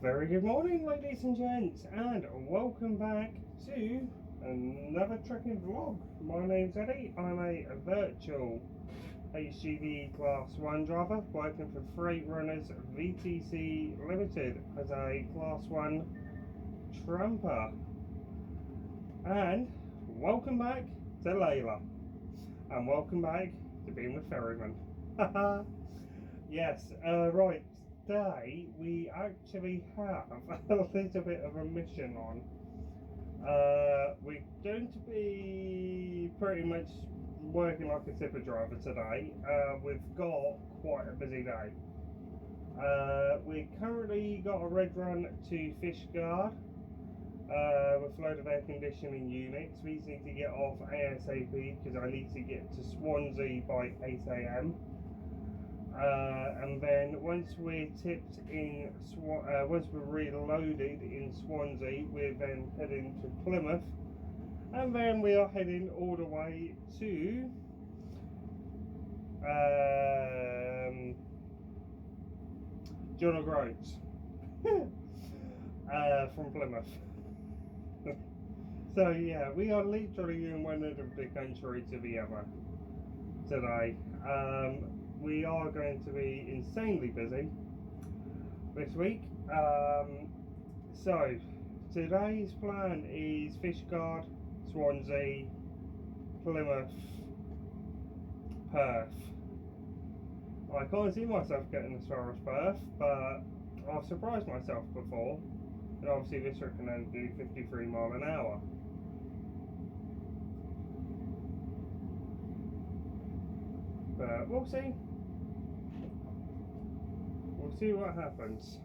Very good morning, ladies and gents, and welcome back to another trekking vlog. My name's Eddie. I'm a virtual HGV Class 1 driver working for Freight Runners VTC Limited as a Class 1 tramper. And welcome back to Layla. And welcome back to being the Ferryman. Yes, right. Today we actually have a little bit of a mission on. We're going to be pretty much working like a tipper driver today. We've got quite a busy day. We currently got a red run to Fishguard with a load of air conditioning units. We need to get off ASAP because I need to get to Swansea by 8 AM. And then once we're tipped in, once we're reloaded in Swansea, we're then heading to Plymouth, and then we are heading all the way to John O'Groats from Plymouth. So yeah, we are literally in one end of the country to the other today. We are going to be insanely busy this week. So today's plan is Fishguard, Swansea, Plymouth, Perth. I can't see myself getting as far as Perth, but I've surprised myself before, and obviously this trip can only do 53 miles an hour. But we'll see. We'll see what happens.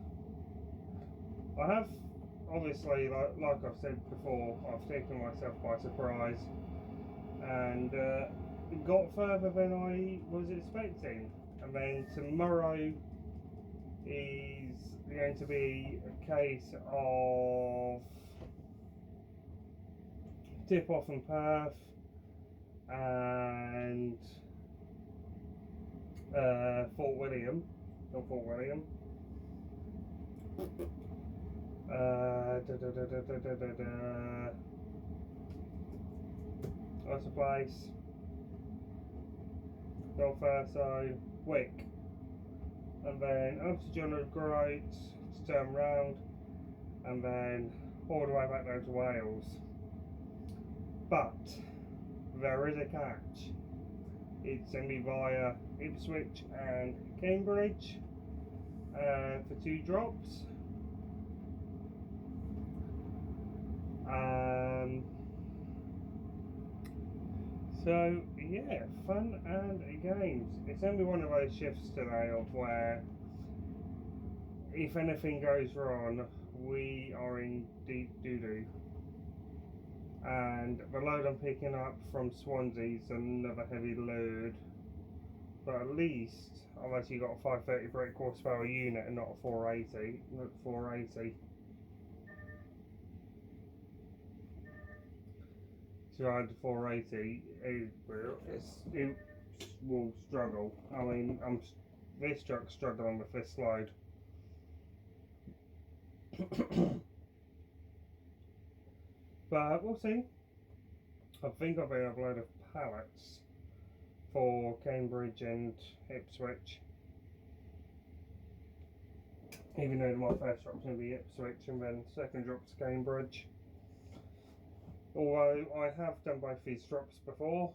I have, obviously, like I've said before, I've taken myself by surprise and got further than I was expecting. And then tomorrow is going to be a case of tip off in Perth and Fort William. What's the place? North Verso, Wick, and then up to John O'Groats to turn round, and then all the way back down to Wales. But there is a catch. It's going to be via Ipswich and Cambridge for 2 drops. So yeah, fun and games. It's going to be one of those shifts today of where if anything goes wrong, we are in deep doo-doo. And the load I'm picking up from Swansea is another heavy load, but at least I've actually got a 530 brake horsepower unit and not a 480. Not 480. So I had the 480. It will struggle. I mean, this truck's struggling with this load. But we'll see. I think I'll be able to load of pallets for Cambridge and Ipswich. Even though my first drop's going to be Ipswich and then second drop's Cambridge. Although I have done both these drops before.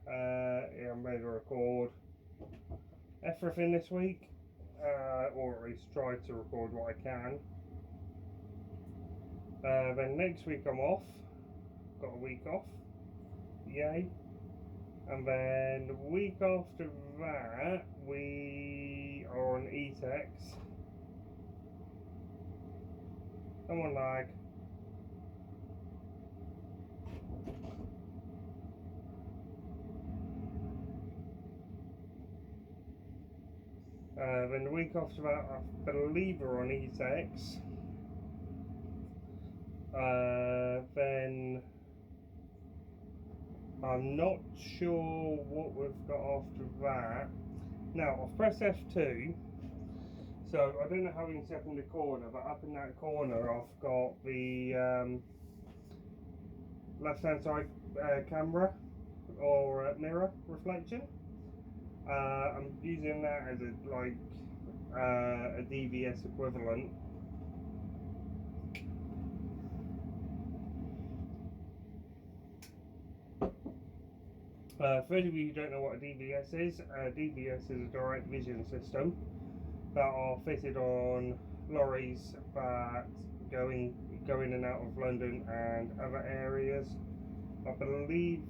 I made a record everything this week. Or at least try to record what I can. Then next week I'm off. Got a week off. Yay. And then the week after that we are on E-Tex. Come on, lag. Then the week after that I believe we're on E-Tex. Then I'm not sure what we've got after that. Now I've pressed F2, so So I don't know how you can step in the corner, but up in that corner I've got the left hand side camera or mirror reflection. I'm using that as a DVS equivalent. For those of you who don't know what a DVS is a direct vision system that are fitted on lorries that go in and out of London and other areas. I believe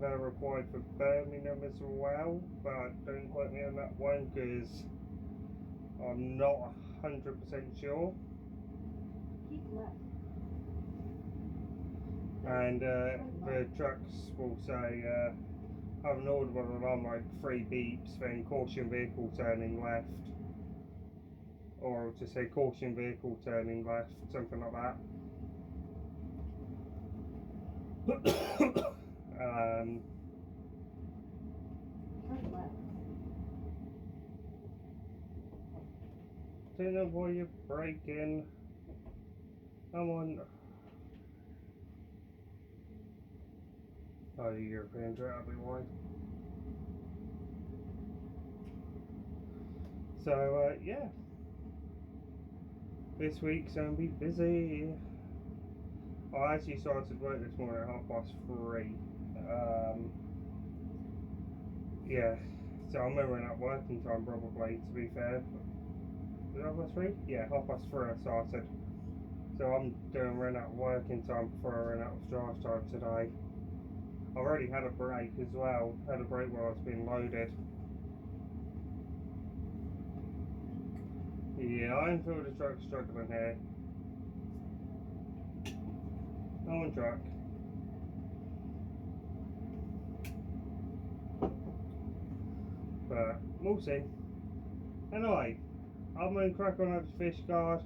they're required for Birmingham as well, but don't quote me on that one because I'm not 100% sure. Keep left. And the trucks will say have an audible alarm like 3 beeps, then caution vehicle turning left, or just say caution vehicle turning left, something like that. Turn left. Don't know why you're braking. Come on. Oh, the Europeans are out of the way. So, yeah. This week's going to be busy. I actually started work this morning at 3:30. Yeah. So I'm moving up working time probably, to be fair. Is it 3:30? Yeah, 3:30 I started. So I'm doing run out working time before I run out of drive time today. I've already had a break as well. Had a break while I was being loaded. Yeah, I can feel the truck struggling here. On track. But we'll see. Anyway, I'm going to crack on over to fish guard.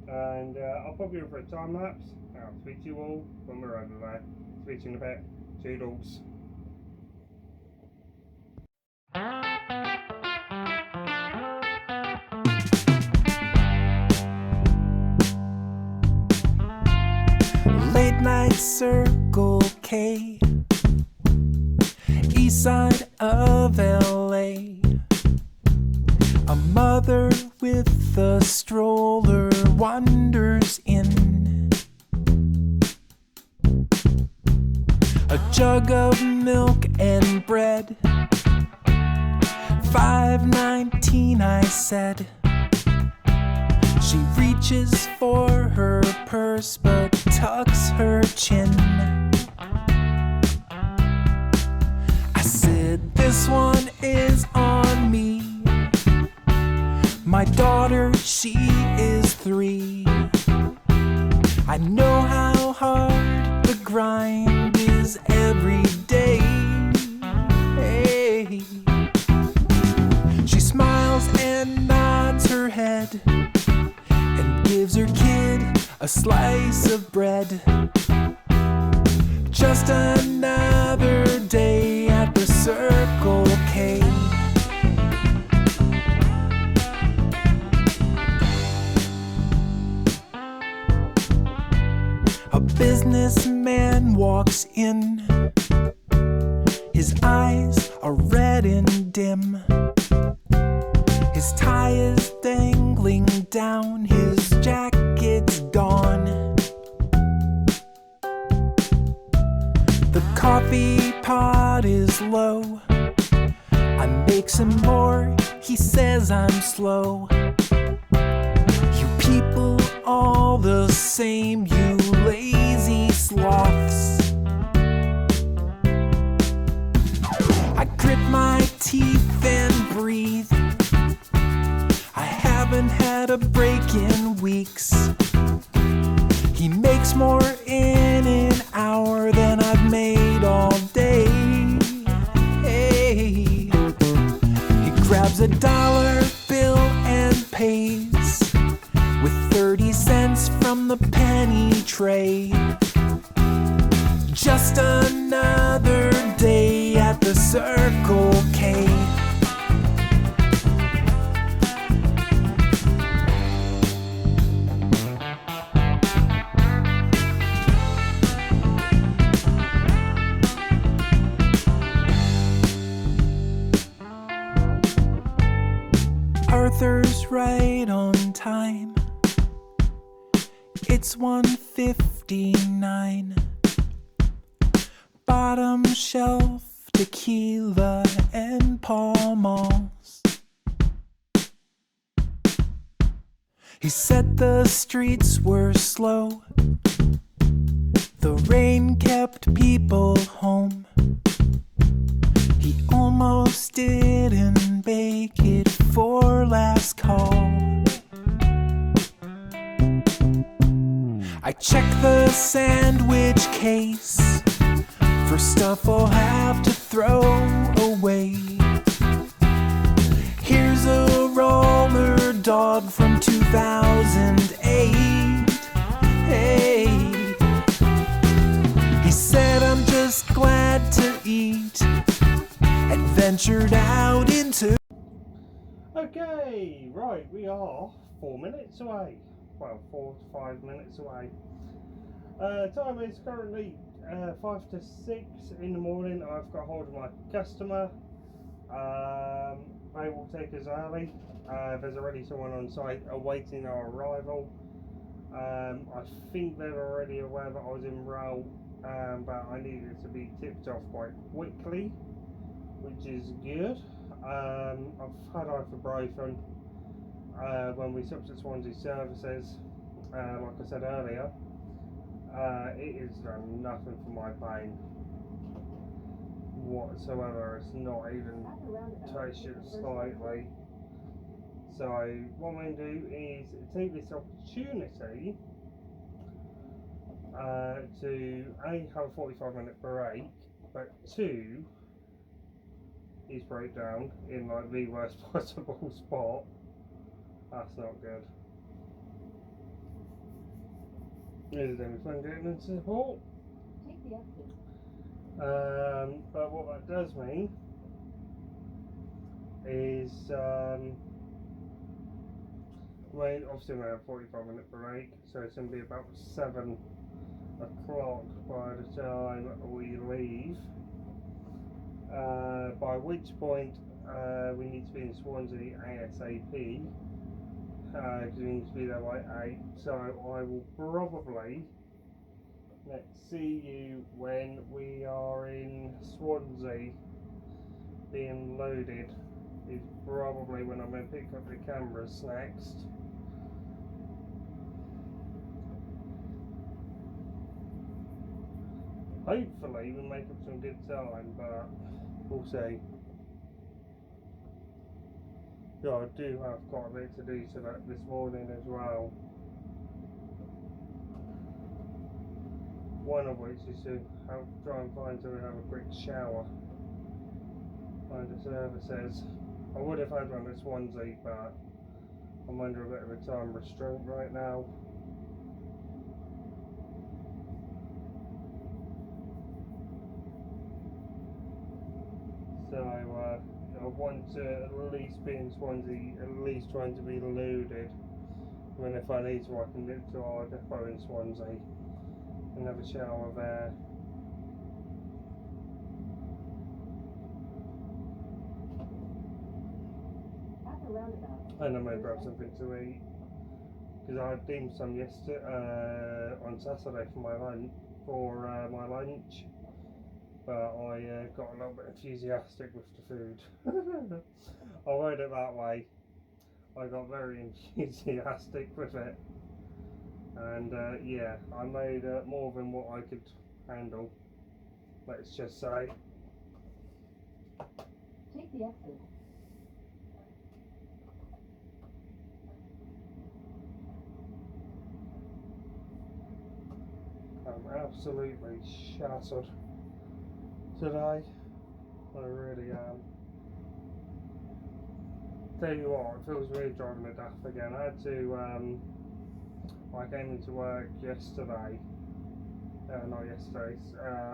And I'll pop you in for a time lapse. I'll speak to you all when we're over there. Speak to you in a bit. Toodles. Late night Circle K, east side of LA. A mother with a stroller wanders in. A jug of milk and bread. $5.19 I said. She reaches for her purse but tucks her chin. I said, this one is on me. My daughter, she is 3. I know how hard the grind is every day. Hey. She smiles and nods her head and gives her kid a slice of bread. Just another day at the Circle K. A businessman walks in. His eyes are red and dim. His tie is dangling down, his jacket's gone. The coffee pot is low. I make some more, he says I'm slow. You people all the same, you lazy sloths. I grit my teeth and breathe. I haven't had a break in weeks. He makes more in an hour than I've made all day. Hey. He grabs a dollar bill and pays with 30 cents from the penny tray. Just another day at the Circle K. Arthur's right on time. It's 1:59. Bottom shelf tequila and Pall Malls. He said the streets were slow. The rain kept people home. He almost didn't make it for last call. I checked the sandwich case for stuff I'll have to throw away. Here's a roller dog from 2008. Hey, he said, I'm just glad to eat, and ventured out into... Okay, right, we are 4 minutes away. Well, 4 to 5 minutes away. Time is currently 5 to 6 in the morning. I've got hold of my customer. They will take us early. There's already someone on site awaiting our arrival. I think they're already aware that I was en route, but I needed to be tipped off quite quickly, which is good. I've had ibuprofen when we stopped at Swansea Services, like I said earlier. It has done nothing for my pain whatsoever. It's not even touched it slightly. So what I'm going to do is take this opportunity to A, have a 45-minute break, but 2, is break down in like the worst possible spot. That's not good. Is there any fun getting into support? Take the exit. But what that does mean is, obviously we have a 45-minute break, so it's going to be about 7 o'clock by the time we leave. By which point we need to be in Swansea ASAP. Because we need to be there by 8, so I will probably, let's see you when we are in Swansea being loaded, is probably when I'm going to pick up the cameras next. Hopefully we'll make up some good time, but we'll see. Yeah, I do have quite a bit to do to that this morning as well. One of which is to try and find to have a quick shower. Find the services. I would have had one at Swansea, but I'm under a bit of a time restraint right now. So I want to at least be in Swansea, at least trying to be loaded. And then if I need to, I can nip to our depot in Swansea and have a shower there. At the roundabout. And I may grab something to eat, because I had dim sum yesterday on Saturday for my lunch. But I got a little bit enthusiastic with the food. I'll word it that way. I got very enthusiastic with it, and yeah, I made more than what I could handle, let's just say. Take the exit. I'm absolutely shattered today. I really am. Tell you what, it feels weird driving the DAF again. I had to, I came into work yesterday, not yesterday,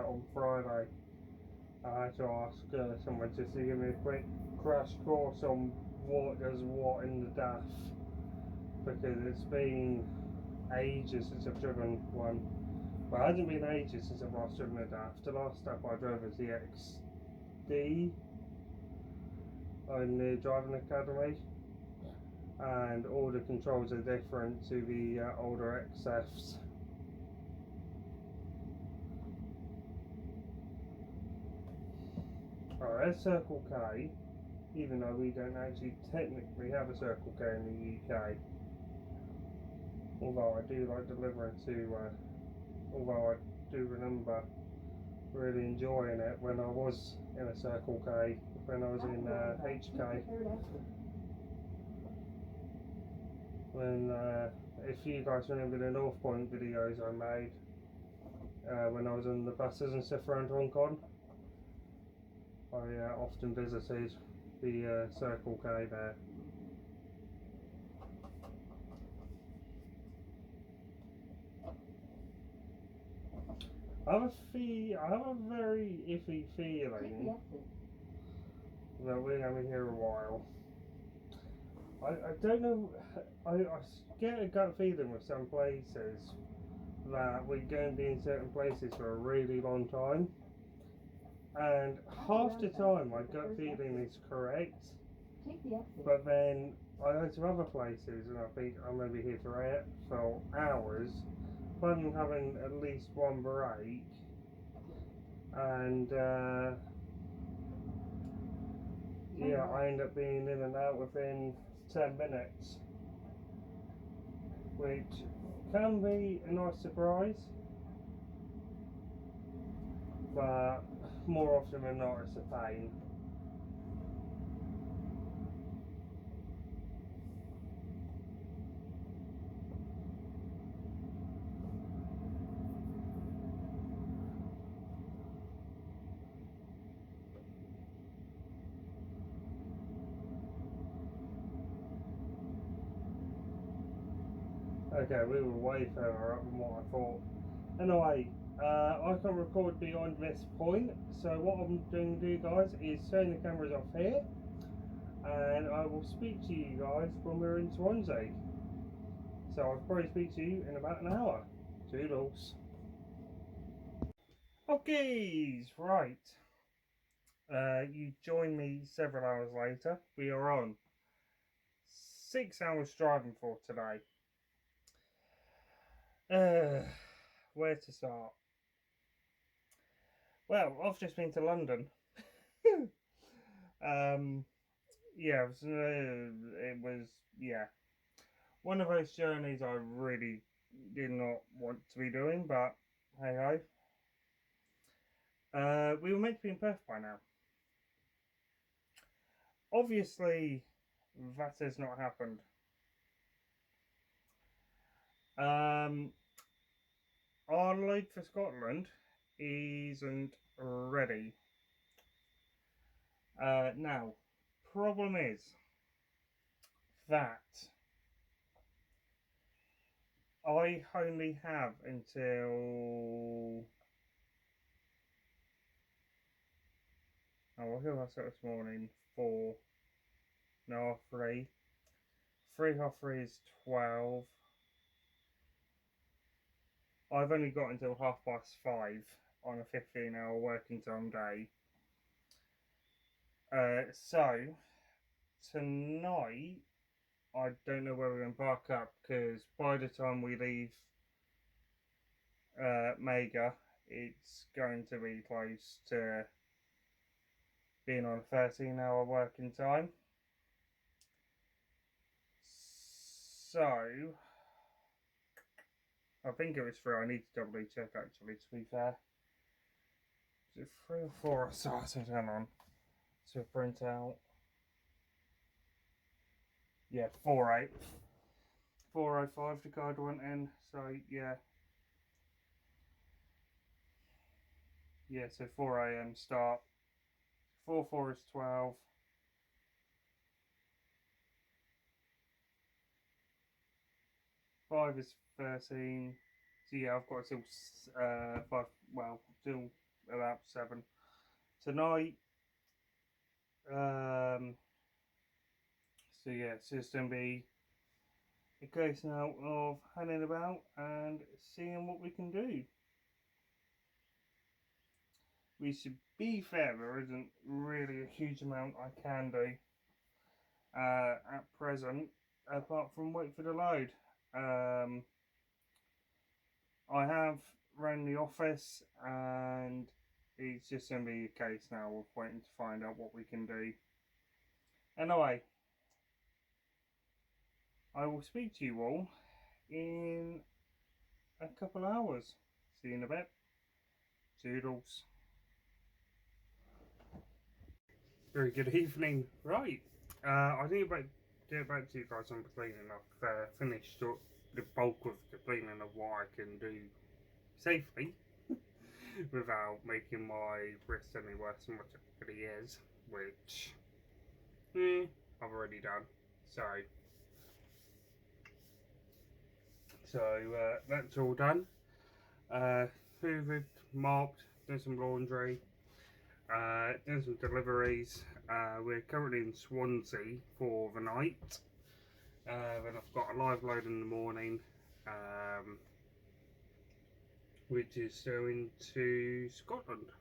on Friday. I had to ask someone just to give me a quick crash course on what does what in the DAF, because it's been ages since I've driven one. Well, it hasn't been ages since I've last driven a DAF. The last DAF I drove was the XD in the driving academy. and all the controls are different to the older XFs. Alright, there's Circle K, even though we don't actually technically have a Circle K in the UK. Although I do like delivering to, although I do remember really enjoying it when I was in a Circle K, when I was in HK. When, if you guys remember the North Point videos I made, when I was on the buses and stuff around Hong Kong, I often visited the Circle K there. I have a very iffy feeling that we're going to be here a while. I don't know, I get a gut feeling with some places that we're going to be in certain places for a really long time, and half the time my gut feeling is correct, but then I go to other places and I think I'm going to be here for hours, rather than having at least one break, and yeah, I end up being in and out within 10 minutes, which can be a nice surprise, but more often than not it's a pain. Okay, we were way further up than what I thought. Anyway, I can record beyond this point, so what I'm going to do, guys, is turn the cameras off here, and I will speak to you guys when we're in Swansea. So I'll probably speak to you in about an hour. Toodles. Okay, right. You join me several hours later. We are on 6 hours driving for today. Where to start? Well, I've just been to London. Yeah, it was one of those journeys I really did not want to be doing, but hey ho. We were meant to be in Perth by now. Obviously, that has not happened. Our load for Scotland isn't ready. Now, problem is that I only have until, what did I say this morning? 4, no, 3. 3 is 12. I've only got until 5:30 on a 15-hour working time day. So tonight I don't know where we're going to park up, because by the time we leave Mega, it's going to be close to being on a 13-hour working time. So I think it was 3. I need to doubly check actually, to be fair. Is it 3 or 4 I started? Hang on. To print out. Yeah, 4:08. 4:05 the card went in, so yeah. Yeah, so 4 AM start. 4 is 12. 5 is 13. So yeah, I've got till 5, well, till about 7 tonight. So yeah, it's just going to be a case now of hanging about and seeing what we can do. To be fair, there isn't really a huge amount I can do at present. apart from wait for the load. I have rang the office, and it's just going to be a case now of waiting to find out what we can do. Anyway, I will speak to you all in a couple of hours. See you in a bit. Toodles. Very good evening. Right, I think about get back to you guys on the cleaning. I've finished the bulk of the cleaning of what I can do safely without making my wrist any worse than what it really is, which I've already done. So that's all done. Hoovered, mopped, done some laundry, done some deliveries. We're currently in Swansea for the night. Then I've got a live load in the morning, which is going to Scotland.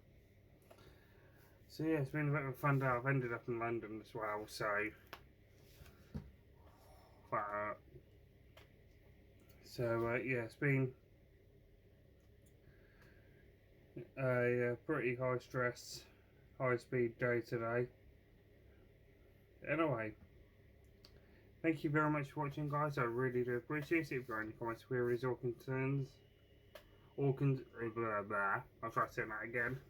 So yeah, it's been a bit of a fun day. I've ended up in London as well, so yeah, it's been a pretty high stress, high speed day today. Anyway, thank you very much for watching, guys. I really do appreciate it. If you've got any comments, queries or concerns, blah blah, I'll try to say that again.